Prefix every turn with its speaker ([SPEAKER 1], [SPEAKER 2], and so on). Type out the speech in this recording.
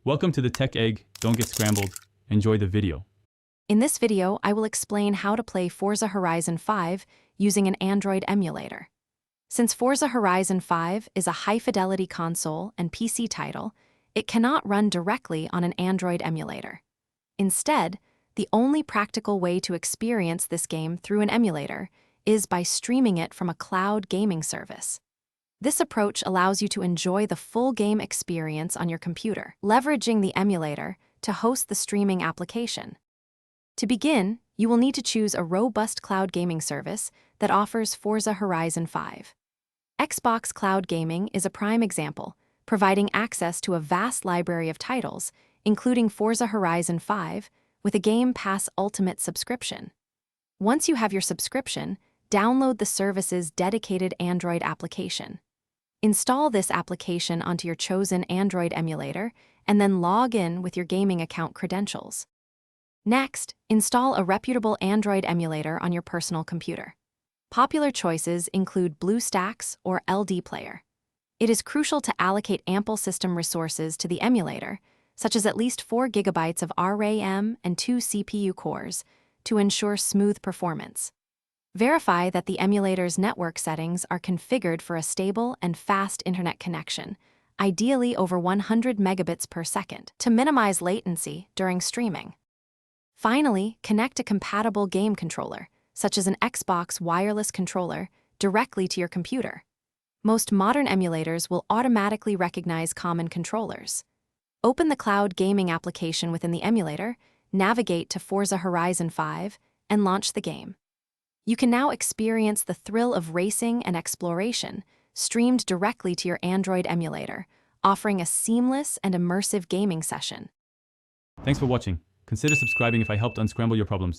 [SPEAKER 1] Welcome to the Tech Egg. Don't get scrambled. Enjoy the video.
[SPEAKER 2] In this video, I will explain how to play Forza Horizon 5 using an Android emulator. Since Forza Horizon 5 is a high-fidelity console and PC title, it cannot run directly on an Android emulator. Instead, the only practical way to experience this game through an emulator is by streaming it from a cloud gaming service. This approach allows you to enjoy the full game experience on your computer, leveraging the emulator to host the streaming application. To begin, you will need to choose a robust cloud gaming service that offers Forza Horizon 5. Xbox Cloud Gaming is a prime example, providing access to a vast library of titles, including Forza Horizon 5, with a Game Pass Ultimate subscription. Once you have your subscription, download the service's dedicated Android application. Install this application onto your chosen Android emulator, and then log in with your gaming account credentials. Next, install a reputable Android emulator on your personal computer. Popular choices include BlueStacks or LD Player. It is crucial to allocate ample system resources to the emulator, such as at least 4 GB of RAM and 2 CPU cores, to ensure smooth performance. Verify that the emulator's network settings are configured for a stable and fast internet connection, ideally over 100 megabits per second, to minimize latency during streaming. Finally, connect a compatible game controller, such as an Xbox wireless controller, directly to your computer. Most modern emulators will automatically recognize common controllers. Open the cloud gaming application within the emulator, navigate to Forza Horizon 5, and launch the game. You can now experience the thrill of racing and exploration, streamed directly to your Android emulator, offering a seamless and immersive gaming session.
[SPEAKER 1] Thanks for watching. Consider subscribing if I helped unscramble your problems.